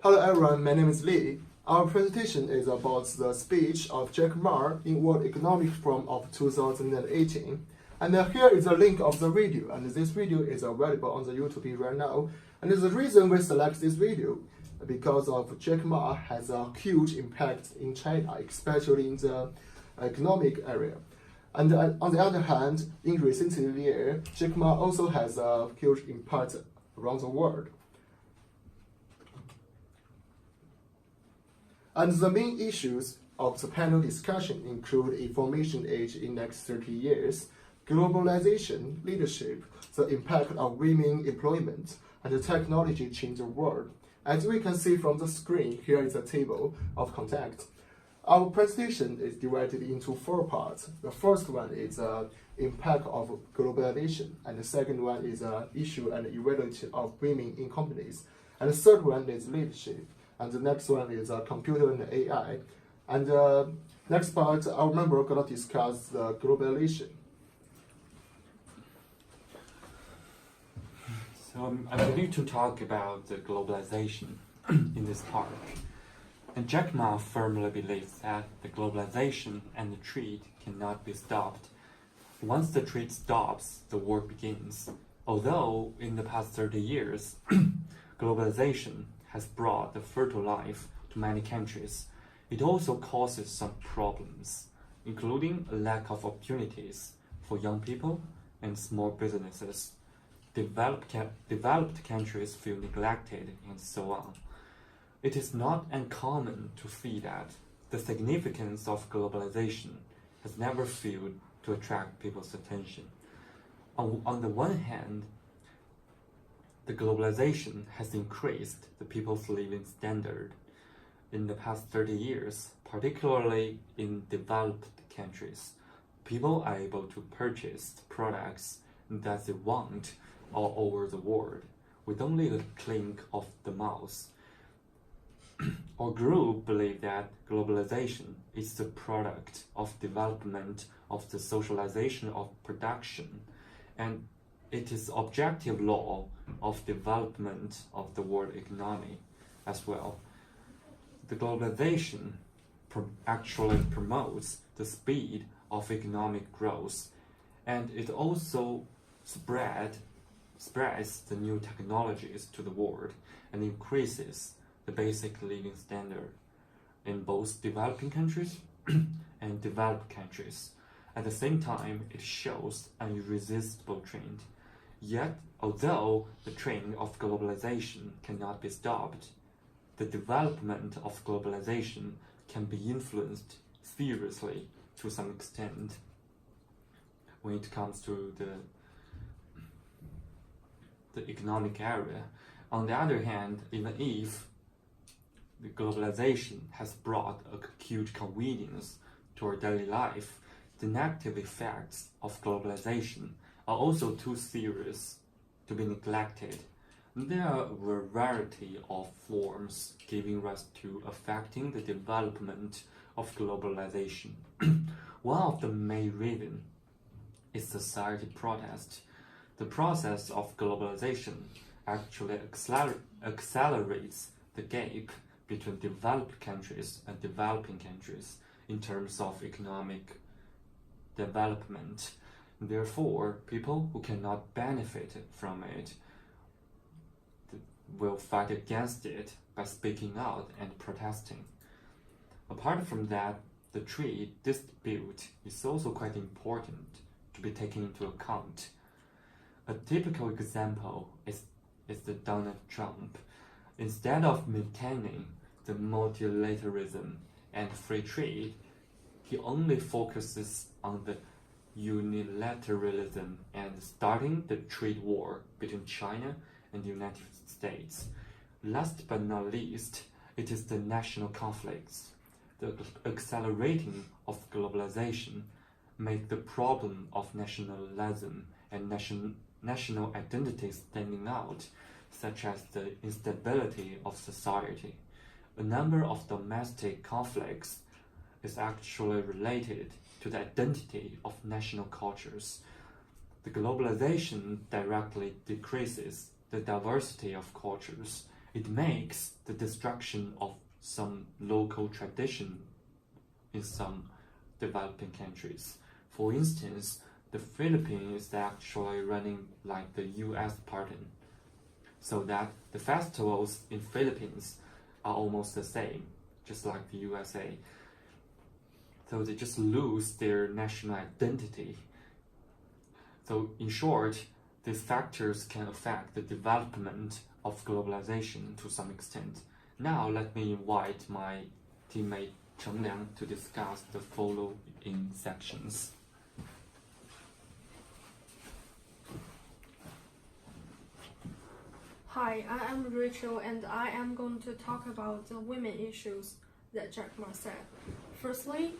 Hello everyone, my name is Lee. Our presentation is about the speech of Jack Ma in World Economic Forum of 2018. And here is a link of the video, and this video is available on the YouTube right now. And the reason we select this video because of Jack Ma has a huge impact in China, especially in the economic area. And on the other hand, in recent years, Jack Ma also has a huge impact around the world. And the main issues of the panel discussion include information age in next 30 years, globalization, leadership, the impact of women employment, and the technology change the world. As we can see from the screen, here is a table of content. Our presentation is divided into 4 parts. The first one is impact of globalization, and the second one is issue and evaluation of women in companies, and the third one is leadership, and the next one is computer and AI. And next part, our member are going to discuss the globalization. So I'm going to talk about the globalization in this part. And Jack Ma firmly believes that the globalization and the trade cannot be stopped. Once the trade stops, the war begins. Although in the past 30 years, globalization has brought the fertile life to many countries, it also causes some problems, including a lack of opportunities for young people and small businesses. Developed countries feel neglected and so on. It is not uncommon to see that the significance of globalization has never failed to attract people's attention. On the one hand, the globalization has increased the people's living standard in the past 30 years, particularly in developed countries. People are able to purchase products that they want all over the world with only a click of the mouse. Our group believes that globalization is the product of development of the socialization of production, and it is objective law of development of the world economy as well. The globalization actually promotes the speed of economic growth, and it also spreads the new technologies to the world and increases the basic living standard in both developing countries and developed countries. At the same time, it shows an irresistible trend. Yet, although the trend of globalization cannot be stopped, the development of globalization can be influenced seriously to some extent when it comes to the economic area. On the other hand, even if the globalization has brought a huge convenience to our daily life, the negative effects of globalization are also too serious to be neglected. There are a variety of forms giving rise to affecting the development of globalization. One of the main reasons is society protest. The process of globalization actually accelerates the gap between developed countries and developing countries in terms of economic development. Therefore, people who cannot benefit from it will fight against it by speaking out and protesting. Apart from that, the trade dispute is also quite important to be taken into account. A typical example is the Donald Trump. Instead of maintaining the multilateralism and free trade, he only focuses on the unilateralism and starting the trade war between China and the United States. Last but not least, it is the national conflicts. The accelerating of globalization make the problem of nationalism and national identity standing out, such as the instability of society. A number of domestic conflicts is actually related to the identity of national cultures. The globalization directly decreases the diversity of cultures. It makes the destruction of some local tradition in some developing countries. For instance, the Philippines is actually running like the US pattern, so that the festivals in Philippines are almost the same, just like the USA. So they just lose their national identity. So in short, these factors can affect the development of globalization to some extent. Now let me invite my teammate Cheng Liang to discuss the following sections. Hi, I am Rachel and I am going to talk about the women issues that Jack Ma said. Firstly,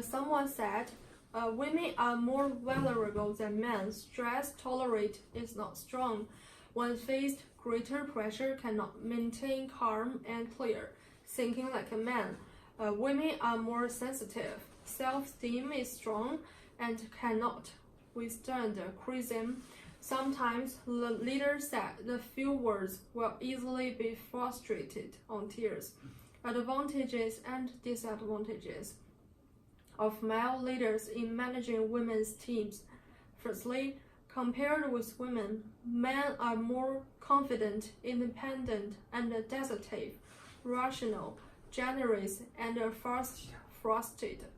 someone said women are more vulnerable than men. Stress tolerance is not strong. When faced greater pressure, cannot maintain calm and clear thinking like a man. Women are more sensitive. Self-esteem is strong and cannot withstand criticism. Sometimes the leader said the few words will easily be frustrated on tears. Advantages and disadvantages of male leaders in managing women's teams. Firstly, compared with women, men are more confident, independent, and decisive, rational, generous, and frustrated.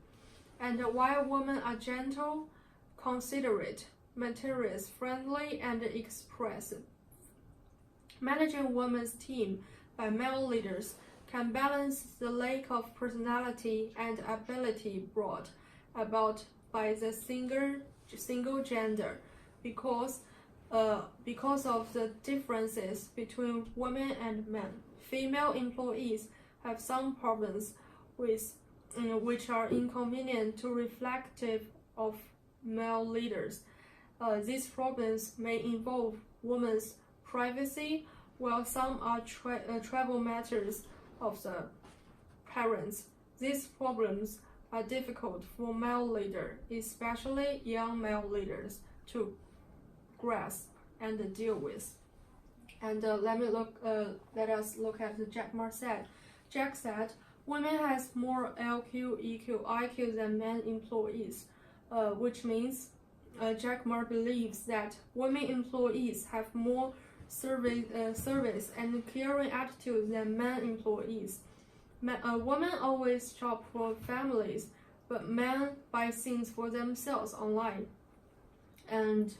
And while women are gentle, considerate, materials friendly, and expressive. Managing women's team by male leaders can balance the lack of personality and ability brought about by the single gender because of the differences between women and men. Female employees have some problems which are inconvenient to reflective of male leaders. These problems may involve women's privacy, while some are travel matters of the parents. These problems are difficult for male leaders, especially young male leaders, to grasp and deal with. And let us look at what Jack Ma said. Jack said, women has more LQ, EQ, IQ than men employees, which means Jack Ma believes that women employees have more service and caring attitude than men employees. Women always shop for families, but men buy things for themselves online. And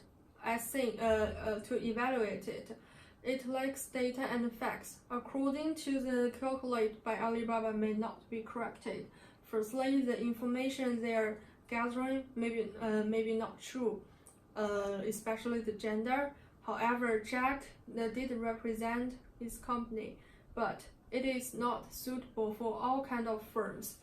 I think to evaluate it, it lacks data and facts. According to the calculate by Alibaba may not be corrected. Firstly, the information they are gathering maybe not true, especially the gender. However, Jack did represent his company, but it is not suitable for all kinds of firms.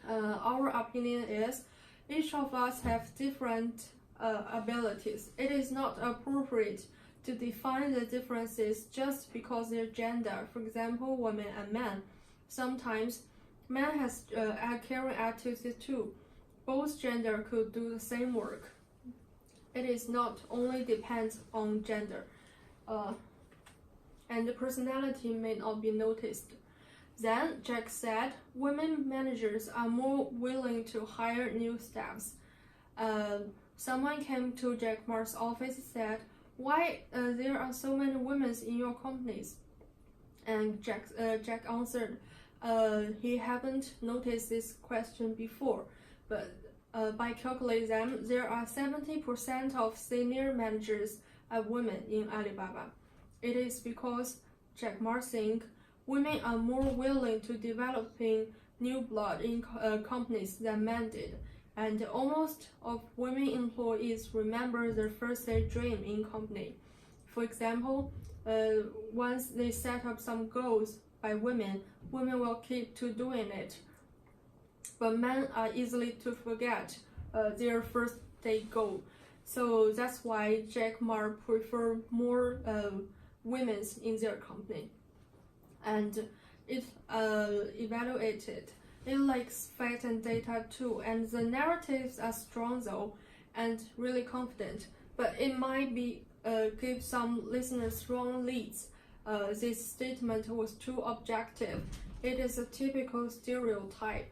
Our opinion is each of us have different abilities. It is not appropriate to define the differences just because their gender. For example, women and men. Sometimes men has caring attitudes too. Both gender could do the same work. It is not only depends on gender, and the personality may not be noticed. Then Jack said, women managers are more willing to hire new staffs. Someone came to Jack Ma's office and said, why there are so many women in your companies? And Jack answered, he hadn't noticed this question before, but by calculating them, there are 70% of senior managers are women in Alibaba. It is because Jack Ma thinks women are more willing to developing new blood in companies than men did, and almost of women employees remember their first day dream in company. For example, once they set up some goals by women will keep to doing it. But men are easily to forget their first day goal. So that's why Jack Ma prefer more women in their company. And it evaluated. It likes facts and data too, and the narratives are strong though, and really confident. But it might be give some listeners wrong leads. this statement was too objective. It is a typical stereotype.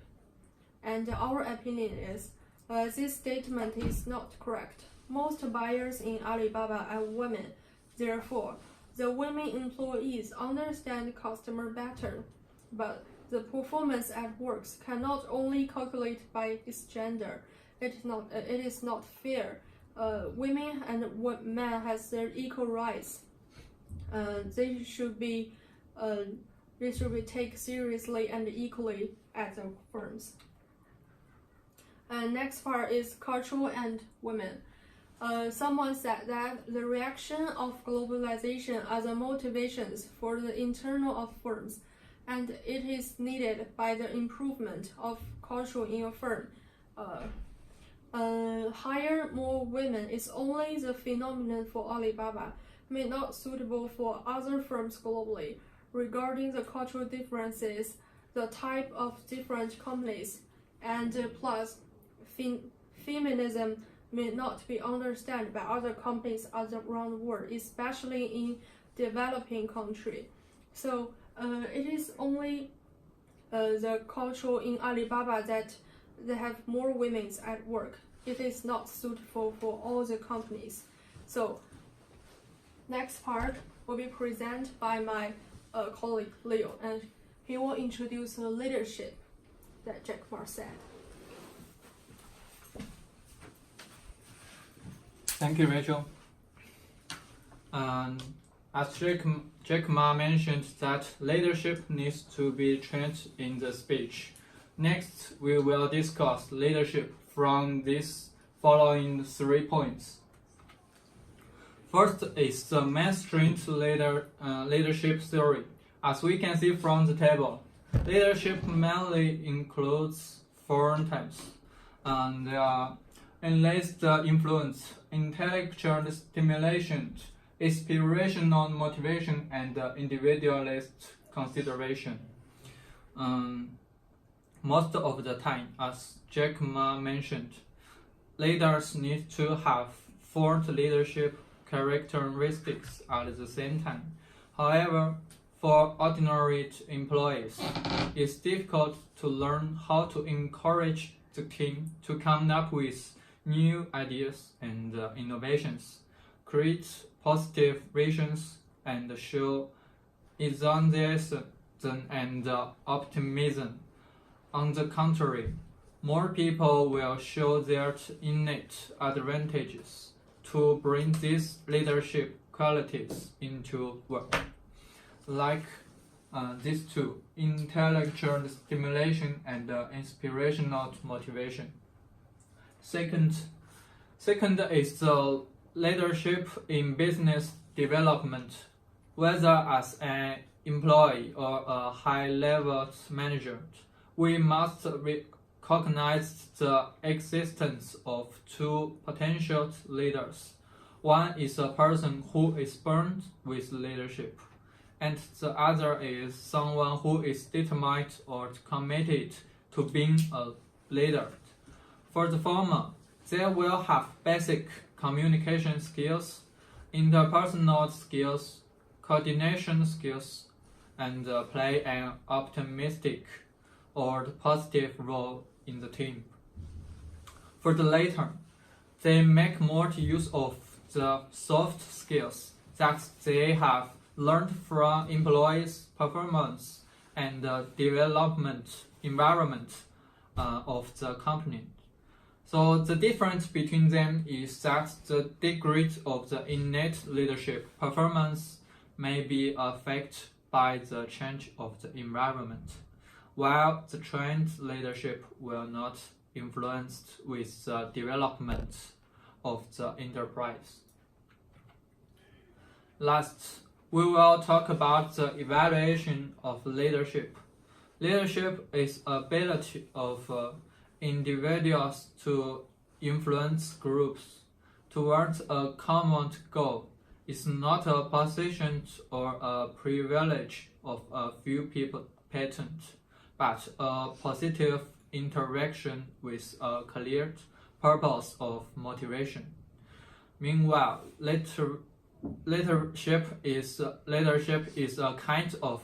And our opinion is, this statement is not correct. Most buyers in Alibaba are women. Therefore, the women employees understand customer better. But the performance at work cannot only calculate by this gender. It is not fair. Women and men has their equal rights. They should be taken seriously and equally at the firms. Next part is cultural and women. Someone said that the reaction of globalization are the motivations for the internal of firms, and it is needed by the improvement of culture in a firm. Hire more women is only the phenomenon for Alibaba, may not suitable for other firms globally. Regarding the cultural differences, the type of different companies, and plus feminism may not be understood by other companies around the world, especially in developing countries. So it is only the culture in Alibaba that they have more women at work. It is not suitable for all the companies. So next part will be presented by my colleague Leo, and he will introduce the leadership that Jack Ma said. Thank you, Rachel. As Jack Ma mentioned that leadership needs to be trained in the speech. Next, we will discuss leadership from these following 3 points. First is the mainstream leadership theory. As we can see from the table, leadership mainly includes 4 types. They are enlist influence, intellectual stimulation, inspirational motivation, and individualist consideration. Most of the time, as Jack Ma mentioned, leaders need to have 4 leadership characteristics at the same time. However, for ordinary employees, it's difficult to learn how to encourage the team to come up with new ideas and innovations, create positive visions, and show enthusiasm and optimism. On the contrary, more people will show their innate advantages to bring these leadership qualities into work, like these 2, intellectual stimulation and inspirational motivation. Second is the leadership in business development. Whether as an employee or a high-level manager, we must recognize the existence of 2 potential leaders. One is a person who is born with leadership, and the other is someone who is determined or committed to being a leader. For the former, they will have basic communication skills, interpersonal skills, coordination skills, and play an optimistic or positive role in the team. For the latter, they make more use of the soft skills that they have learned from employees' performance and the development environment of the company. So the difference between them is that the degree of the innate leadership performance may be affected by the change of the environment, while the trained leadership will not influenced with the development of the enterprise. Last, we will talk about the evaluation of leadership. Leadership is ability of individuals to influence groups towards a common goal. It's not a position or a privilege of a few people patent, but a positive interaction with a clear purpose of motivation. Meanwhile, leadership is a kind of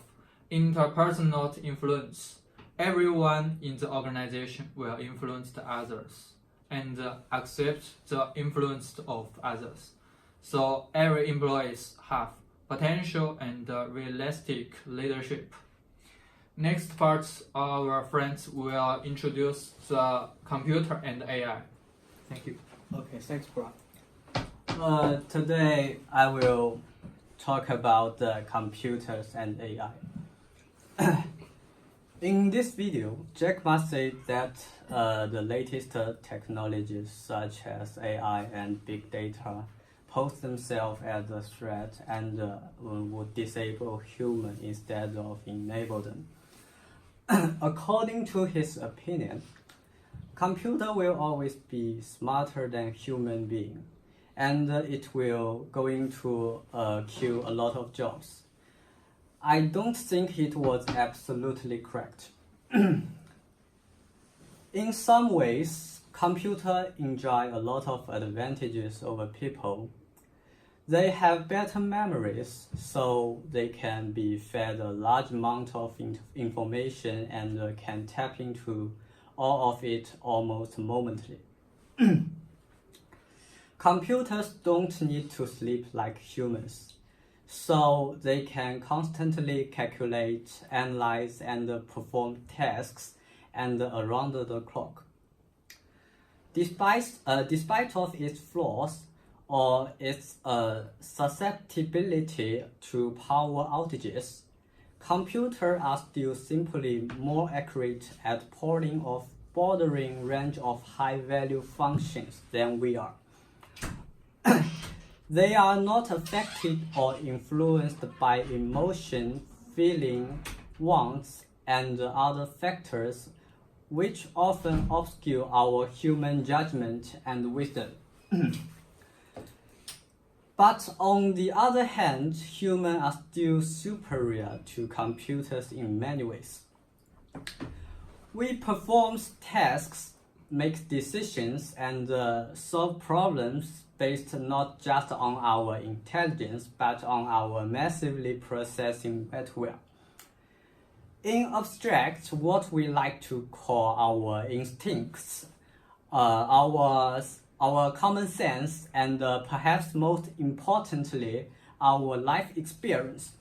interpersonal influence. Everyone in the organization will influence the others and accept the influence of others. So every employee have potential and realistic leadership. Next part, our friends will introduce the computer and AI. Thank you. Okay, thanks, bro. Today I will talk about the computers and AI. In this video, Jack Ma said that the latest technologies such as AI and big data pose themselves as a threat and would disable humans instead of enable them. According to his opinion, computer will always be smarter than human being, and it will going to kill a lot of jobs. I don't think it was absolutely correct. In some ways, computers enjoy a lot of advantages over people. They have better memories, so they can be fed a large amount of information and can tap into all of it almost momently. Computers don't need to sleep like humans, so they can constantly calculate, analyze, and perform tasks and around the clock. Despite of its flaws or its susceptibility to power outages, computers are still simply more accurate at pulling off bordering range of high-value functions than we are. They are not affected or influenced by emotion, feeling, wants, and other factors which often obscure our human judgment and wisdom. But on the other hand, humans are still superior to computers in many ways. We perform tasks, make decisions, and solve problems based not just on our intelligence, but on our massively processing hardware. In abstract, what we like to call our instincts, our common sense, and perhaps most importantly, our life experience.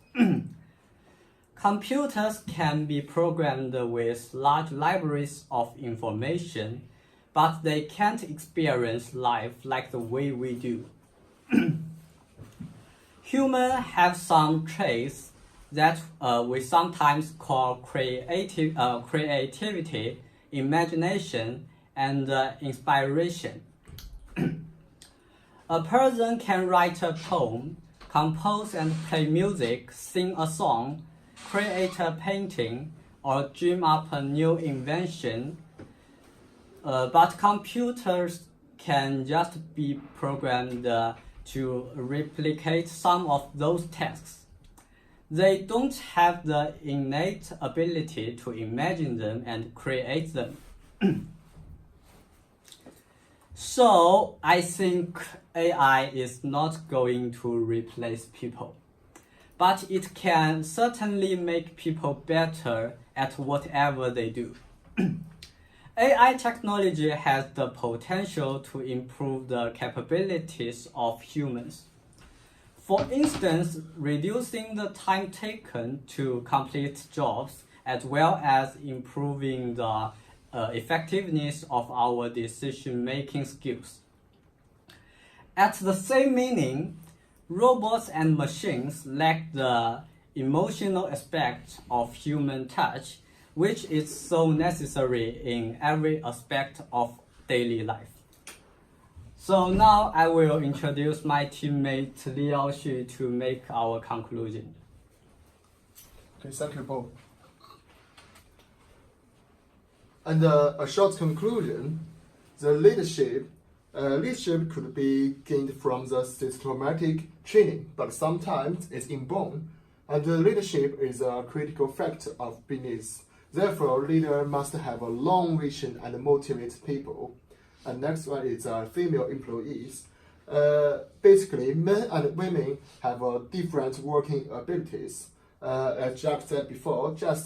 Computers can be programmed with large libraries of information, but they can't experience life like the way we do. Humans have some traits that we sometimes call creativity, imagination, and inspiration. A person can write a poem, compose and play music, sing a song, create a painting, or dream up a new invention. But computers can just be programmed to replicate some of those tasks. They don't have the innate ability to imagine them and create them. So I think AI is not going to replace people, but it can certainly make people better at whatever they do. AI technology has the potential to improve the capabilities of humans. For instance, reducing the time taken to complete jobs, as well as improving the effectiveness of our decision-making skills. At the same meaning, robots and machines lack the emotional aspect of human touch, which is so necessary in every aspect of daily life. So now I will introduce my teammate Liao Xu to make our conclusion. Okay, thank you, Paul. And a short conclusion, the leadership could be gained from the systematic training, but sometimes it's inborn, and the leadership is a critical factor of business. Therefore, leader must have a long vision and motivate people. And next one is female employees. Basically, men and women have different working abilities. As Jack said before, Jack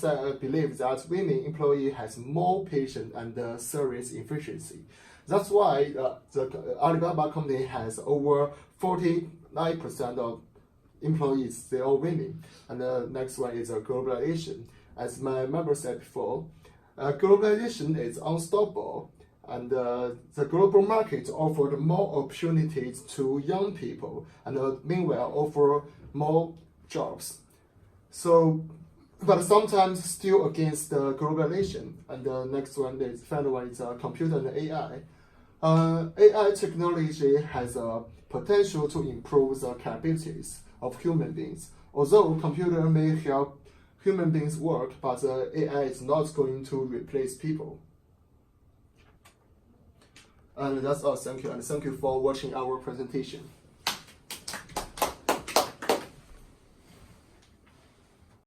believes that women employee has more patient and service efficiency. That's why the Alibaba company has over 49% of employees, they are women. And the next one is globalization. As my member said before, globalization is unstoppable, and the global market offered more opportunities to young people, and meanwhile offer more jobs. So, but sometimes still against the globalization. And the next one is final one is computer and AI. AI technology has a potential to improve the capabilities of human beings. Although computer may help human beings work, but AI is not going to replace people. And that's all. Thank you, and thank you for watching our presentation.